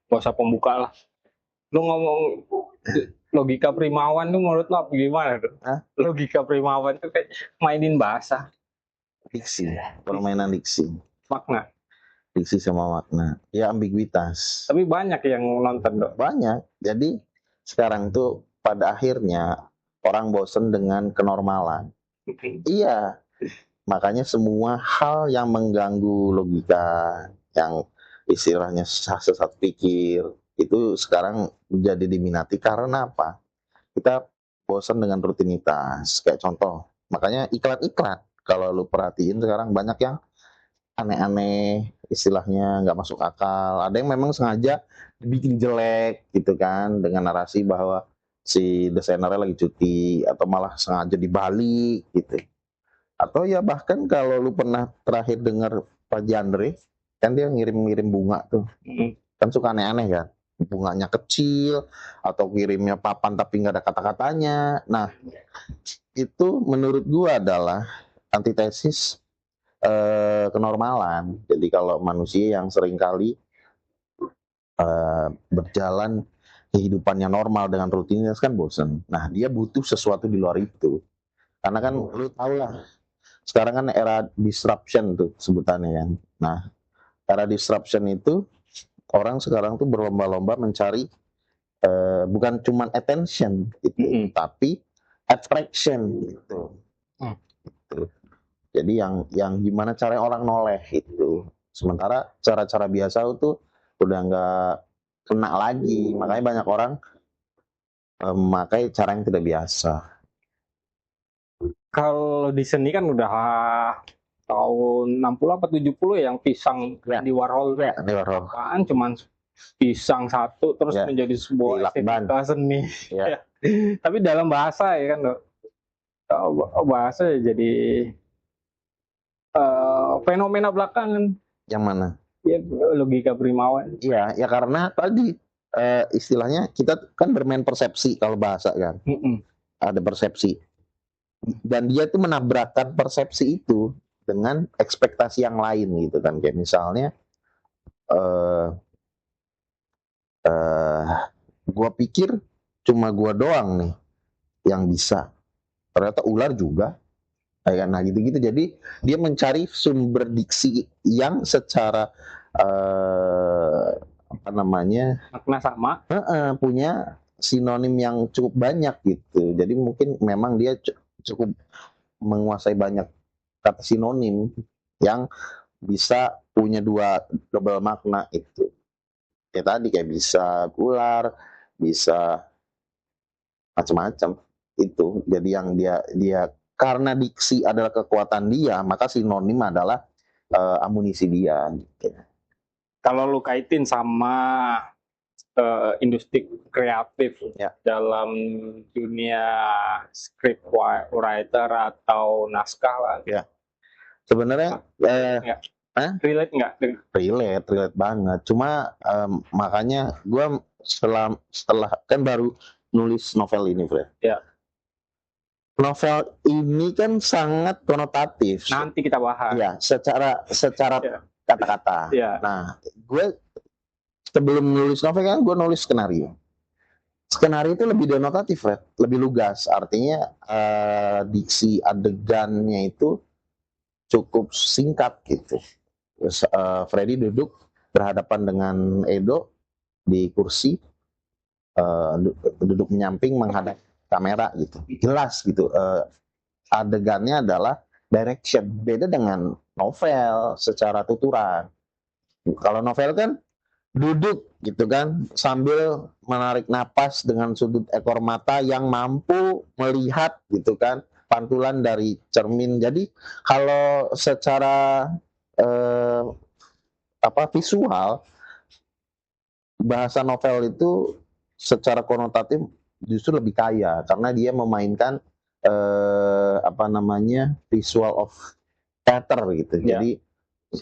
gak usah pembuka lah. Lu ngomong logika Primawan tuh menurut lo gimana tuh? Hah? Logika Primawan tuh kayak mainin bahasa, Diksi, permainan diksi. makna. Diksi sama makna. Ya ambiguitas. Tapi banyak yang nonton dong. Banyak. Jadi sekarang tuh pada akhirnya orang bosen dengan kenormalan. Iya. Makanya semua hal yang mengganggu logika, yang istilahnya sesat pikir, itu sekarang menjadi diminati karena apa? Kita bosan dengan rutinitas. Kayak contoh, makanya iklan-iklan. Kalau lu perhatiin sekarang banyak yang aneh-aneh, istilahnya nggak masuk akal. Ada yang memang sengaja dibikin jelek gitu kan, dengan narasi bahwa si desainernya lagi cuti, atau malah sengaja dibalik gitu. Atau ya bahkan kalau lu pernah terakhir dengar Pak Jandre, kan dia ngirim-ngirim bunga tuh. Kan suka aneh-aneh kan. Bunganya kecil, atau kirimnya papan tapi nggak ada kata-katanya. Nah, itu menurut gua adalah antitesis kenormalan. Jadi kalau manusia yang seringkali berjalan kehidupannya normal dengan rutinitas kan bosen. Nah, dia butuh sesuatu di luar itu. Karena kan lu tau lah, sekarang kan era disruption tuh sebutannya kan. Nah, era disruption itu orang sekarang tuh berlomba-lomba mencari bukan cuma attention gitu, tapi attraction gitu. Gitu. Jadi yang gimana cara orang noleh itu. Sementara cara-cara biasa itu udah nggak kena lagi. Makanya banyak orang memakai cara yang tidak biasa. Kalau di seni kan udah tahun 60 apa 70 ya, yang pisang Ya. di Warhol. Ya, di Warhol. Apaan cuman pisang satu terus Ya. menjadi sebuah estetika seni. Ya. Tapi dalam bahasa ya kan, bahasa jadi fenomena belakangan. Yang mana? Ya, logika Primawan. Iya, ya karena tadi istilahnya kita kan bermain persepsi kalau bahasa kan. Ada persepsi. Dan dia itu menabrakkan persepsi itu dengan ekspektasi yang lain gitu kan. Kayak misalnya gua pikir cuma gua doang nih yang bisa. Ternyata ular juga. Nah gitu-gitu. Jadi dia mencari sumber diksi yang secara makna sama, punya sinonim yang cukup banyak gitu. Jadi mungkin memang dia cukup menguasai banyak kata sinonim yang bisa punya dua double makna itu. Kayak tadi kayak bisa ular, bisa macam-macam itu. Jadi yang dia karena diksi adalah kekuatan dia, maka sinonim adalah amunisi dia. Gitu. Kalau lu kaitin sama industri kreatif dalam dunia script writer atau naskah lah. Ya. Sebenarnya relate nggak? Relate banget. Cuma makanya gue setelah kan baru nulis novel ini, Fred. Ya. Novel ini kan sangat konotatif. Nanti kita bahas. Ya, secara kata-kata. Ya. Nah, gue sebelum nulis novel kan gue nulis skenario. Skenario itu lebih denotatif, Fred. Lebih lugas. Artinya diksi adegannya itu cukup singkat gitu. Terus Freddy duduk berhadapan dengan Edo di kursi, duduk menyamping menghadap kamera gitu, jelas gitu. Adegannya adalah direction, beda dengan novel secara tuturan. Kalau novel kan duduk gitu kan, sambil menarik napas dengan sudut ekor mata yang mampu melihat gitu kan, pantulan dari cermin. Jadi kalau secara visual, bahasa novel itu secara konotatif justru lebih kaya karena dia memainkan visual of theater gitu. Jadi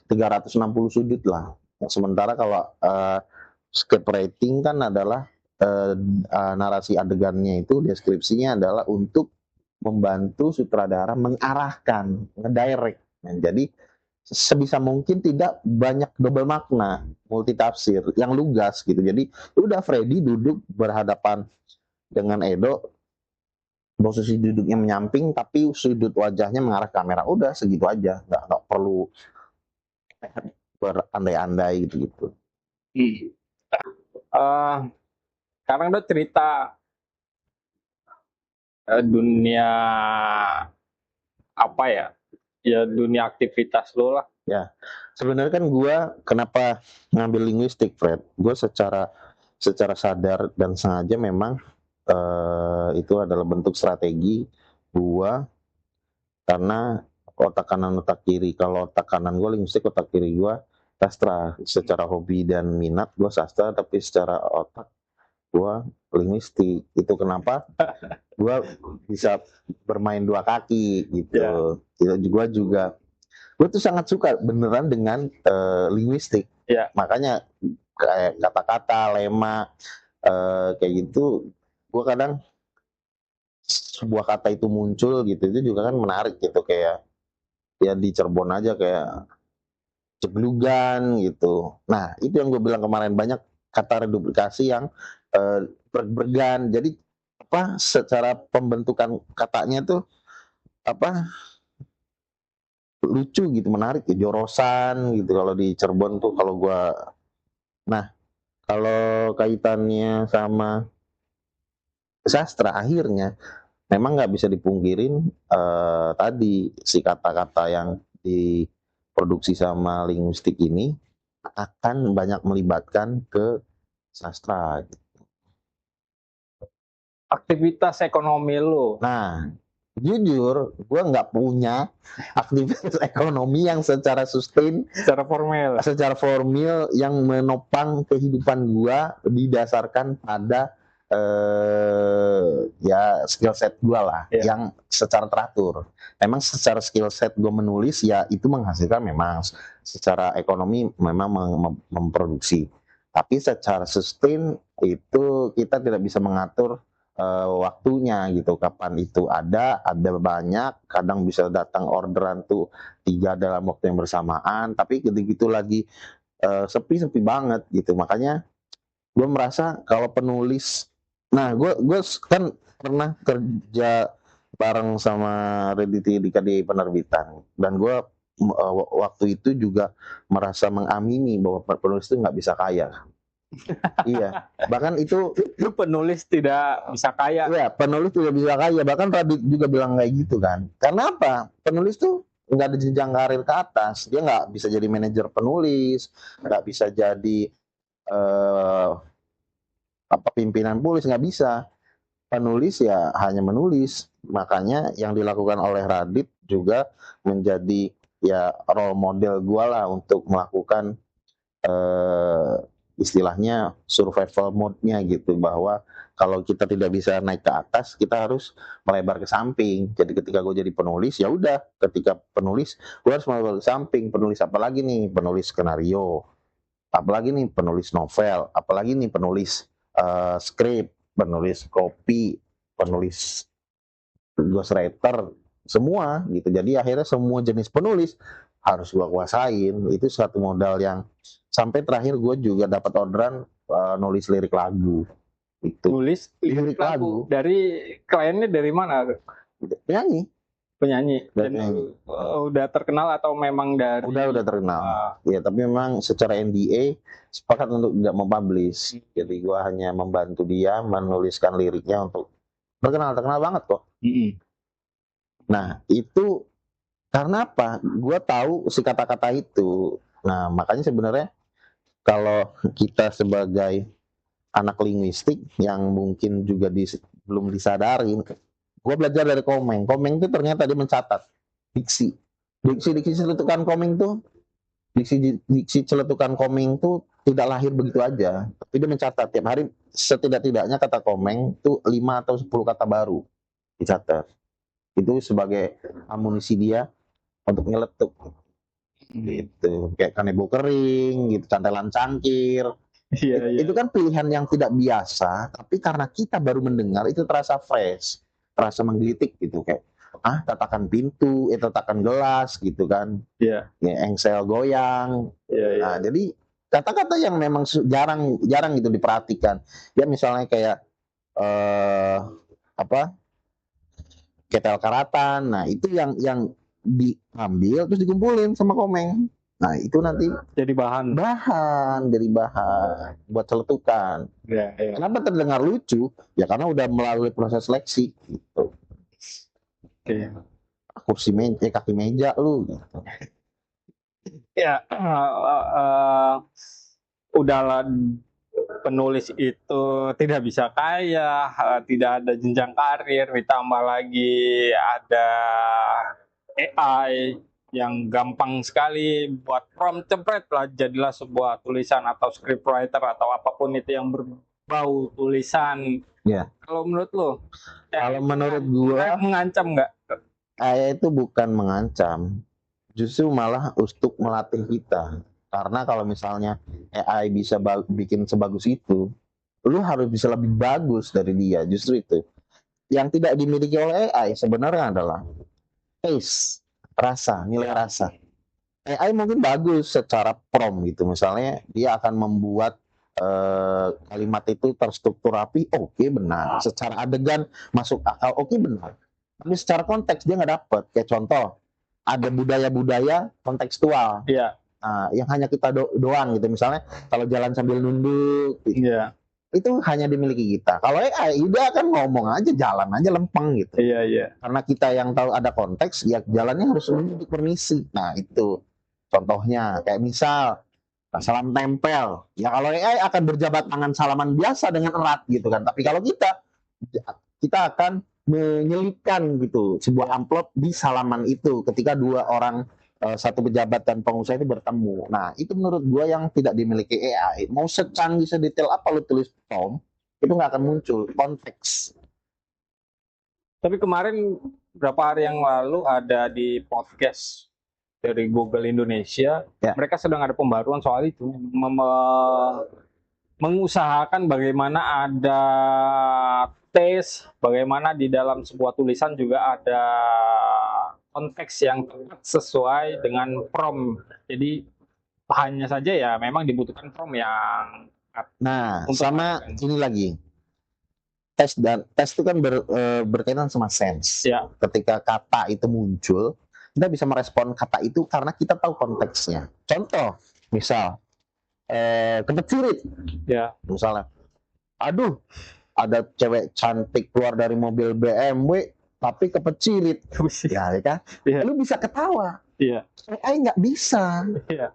360 sudut lah. Sementara kalau script writing kan adalah narasi adegannya itu deskripsinya adalah untuk membantu sutradara mengarahkan, ngedirect. Nah, jadi sebisa mungkin tidak banyak double makna, multitafsir, yang lugas gitu. Jadi udah Freddy duduk berhadapan dengan Edo, posisi duduknya menyamping tapi sudut wajahnya mengarah ke kamera, udah segitu aja, nggak perlu berandai-andai gitu. Sekarang udah cerita dunia apa ya? Ya dunia aktivitas lo lah. Ya, sebenarnya kan gue kenapa ngambil linguistik, Fred? Gue secara sadar dan sengaja memang itu adalah bentuk strategi gue, karena otak kanan otak kiri. Kalau otak kanan gue linguistik, otak kiri gue sastra. Secara hobi dan minat gue sastra, tapi secara otak gue linguistik. Itu kenapa gue bisa bermain dua kaki gitu. Gue tuh sangat suka beneran dengan linguistik. Makanya kayak kata-kata, lema, kayak gitu, gue kadang sebuah kata itu muncul gitu, itu juga kan menarik gitu. Kayak ya di Cirebon aja kayak jeblugan gitu. Nah itu yang gue bilang kemarin, banyak kata reduplikasi yang bergan. Jadi apa, secara pembentukan katanya tuh apa, lucu gitu, menarik ya, jorosan gitu kalau di Cirebon tuh kalau gua. Nah, kalau kaitannya sama sastra, akhirnya memang nggak bisa dipungkirin tadi si kata-kata yang diproduksi sama linguistik ini akan banyak melibatkan ke sastra. Aktivitas ekonomi lo. Nah, jujur, gue nggak punya aktivitas ekonomi yang secara sustain, Secara formil yang menopang kehidupan gue didasarkan pada ya skill set gue lah, yang secara teratur. Memang secara skill set gue menulis ya itu menghasilkan, memang secara ekonomi memang memproduksi. Tapi secara sustain itu kita tidak bisa mengatur waktunya gitu, kapan itu ada banyak, kadang bisa datang orderan tuh 3 dalam waktu yang bersamaan, tapi gitu-gitu lagi sepi banget gitu. Makanya gue merasa kalau penulis, nah gue kan pernah kerja bareng sama Raditya Dika di penerbitan, dan gue waktu itu juga merasa mengamini bahwa penulis itu nggak bisa kaya. Iya, bahkan itu penulis tidak bisa kaya. Iya, penulis tidak bisa kaya. Bahkan Radit juga bilang kayak gitu kan. Karena apa? Penulis tuh nggak ada jenjang karir ke atas. Dia nggak bisa jadi manajer penulis, nggak bisa jadi pimpinan penulis, nggak bisa. Penulis ya hanya menulis. Makanya yang dilakukan oleh Radit juga menjadi ya role model gue lah untuk melakukan istilahnya survival mode-nya gitu, bahwa kalau kita tidak bisa naik ke atas, kita harus melebar ke samping. Jadi ketika gue jadi penulis, ya udah, ketika penulis gue harus melebar ke samping. Penulis apa lagi nih? Penulis skenario, apalagi nih penulis novel, apalagi nih penulis skrip, penulis kopi, penulis ghostwriter, semua gitu. Jadi akhirnya semua jenis penulis harus gue kuasain. Itu suatu modal yang sampai terakhir gue juga dapat orderan nulis lirik lagu. Itu. Nulis lirik lagu. Dari kliennya dari mana? Penyanyi. Dan udah terkenal atau memang dari? Udah terkenal. Ya, tapi memang secara NDA sepakat untuk tidak mempublish. Jadi gue hanya membantu dia menuliskan liriknya untuk terkenal banget kok. Nah, itu karena apa? Gue tahu si kata-kata itu. Nah, makanya sebenarnya kalau kita sebagai anak linguistik yang mungkin juga belum disadarin, gue belajar dari Komeng. Komeng itu ternyata dia mencatat diksi celetukan Komeng tuh, diksi celetukan Komeng tuh tidak lahir begitu aja, tapi dia mencatat tiap hari setidak-tidaknya kata Komeng tuh 5 atau 10 kata baru dicatat. Itu sebagai amunisi dia untuk nyeletuk gitu, kayak kanebo kering gitu, cantelan cangkir. Itu kan pilihan yang tidak biasa, tapi karena kita baru mendengar itu terasa fresh, terasa menggelitik gitu. Kayak tatakan pintu, tatakan gelas gitu kan, Iya. ya, engsel goyang. Iya, iya. Nah, jadi kata-kata yang memang jarang gitu diperhatikan. Ya misalnya kayak apa, ketel karatan. Nah, itu yang diambil terus dikumpulin sama Komeng. Nah, itu nanti Jadi bahan. jadi bahan buat celetukan. Iya, iya. Kenapa terdengar lucu? Ya karena udah melalui proses seleksi gitu. Oke. Kursi meja, kaki meja lu gitu. Ya, udahlah, penulis itu tidak bisa kaya, tidak ada jenjang karir, ditambah lagi ada AI yang gampang sekali buat prompt, cepret lah, jadilah sebuah tulisan atau scriptwriter atau apapun itu yang berbau tulisan. Ya. Kalau menurut lo, Kalau menurut gua, mengancam nggak? AI itu bukan mengancam, justru malah untuk melatih kita. Karena kalau misalnya AI bisa bikin sebagus itu, lu harus bisa lebih bagus dari dia. Justru itu. Yang tidak dimiliki oleh AI sebenarnya adalah taste, rasa, nilai rasa. AI mungkin bagus secara prompt gitu. Misalnya dia akan membuat kalimat itu terstruktur rapi, oke, benar. Secara adegan masuk akal, oke, benar. Tapi secara konteks dia nggak dapet. Kayak contoh, ada budaya-budaya kontekstual. Iya. Nah, yang hanya kita doang gitu. Misalnya kalau jalan sambil nunduk, Iya. itu hanya dimiliki kita. Kalau AI dia akan ngomong aja, jalan aja lempeng gitu. Iya, iya. Karena kita yang tahu ada konteks, ya jalannya harus untuk permisi. Nah, itu contohnya. Kayak misal salam tempel. Ya kalau AI akan berjabat tangan salaman biasa dengan erat gitu kan. Tapi kalau kita akan menyelipkan gitu sebuah amplop di salaman itu ketika dua orang, satu pejabat dan pengusaha itu bertemu. Nah, itu menurut gua yang tidak dimiliki AI. Mau secanggih sedetail apa lu tulis prompt, itu nggak akan muncul konteks. Tapi kemarin beberapa hari yang lalu ada di podcast dari Google Indonesia, Ya. mereka sedang ada pembaruan soal itu, mengusahakan bagaimana ada tes, bagaimana di dalam sebuah tulisan juga ada konteks yang tepat sesuai dengan prompt. Jadi hanya saja ya memang dibutuhkan prompt yang Nah, Untuk sama ini lagi. Tes itu kan berkaitan sama sense. ya. Ketika kata itu muncul, kita bisa merespon kata itu karena kita tahu konteksnya. Contoh, misal kepecirit, Ya. misalnya, aduh, ada cewek cantik keluar dari mobil BMW tapi kepecirit, ya kan? Iya. Lu bisa ketawa. Iya. AI nggak bisa. Iya.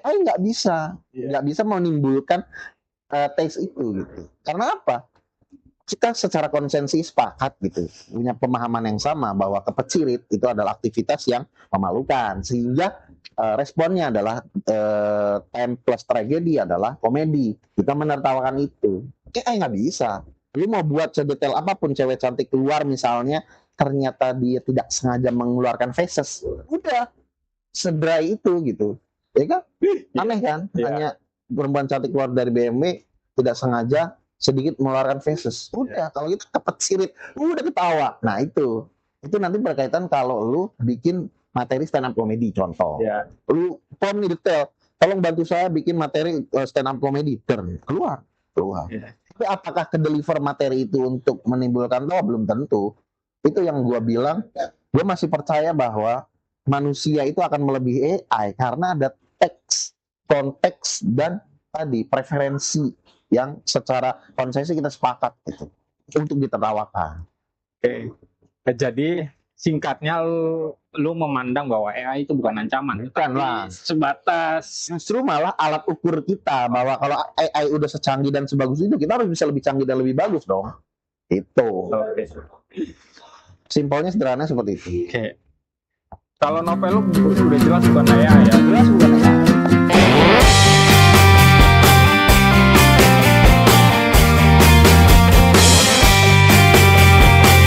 AI nggak bisa, Iya. nggak bisa menimbulkan taste itu gitu. Karena apa? Kita secara konsensi sepakat gitu, punya pemahaman yang sama bahwa kepecirit itu adalah aktivitas yang memalukan, sehingga responnya adalah time plus tragedi adalah komedi. Kita menertawakan itu. Nggak bisa. Lu mau buat sedetail apapun cewek cantik keluar misalnya, ternyata dia tidak sengaja mengeluarkan feses, udah sedrai itu gitu, ya kan? Aneh kan? Iya. Hanya perempuan cantik keluar dari BMW tidak sengaja sedikit mengeluarkan feses, udah. Kalau kita kepecirit, udah ketawa. Nah itu nanti berkaitan kalau lu bikin materi stand up comedy, contoh. Ya. Lu form nih detail, tolong bantu saya bikin materi stand up comedy, keluar. Ya. Tapi apakah ke deliver materi itu untuk menimbulkan tawa? Belum tentu. Itu yang gua bilang, gua masih percaya bahwa manusia itu akan melebihi AI karena ada teks, konteks, dan tadi preferensi yang secara konsensus kita sepakat gitu untuk ditertawakan. Oke. Jadi singkatnya lu memandang bahwa AI itu bukan ancaman, Bukan lah. sebatas Justru malah alat ukur kita bahwa kalau AI udah secanggih dan sebagus itu, kita harus bisa lebih canggih dan lebih bagus dong. Itu. Simpelnya sederhana seperti itu. Oke. Kalau novel lu udah jelas bukan AI ya.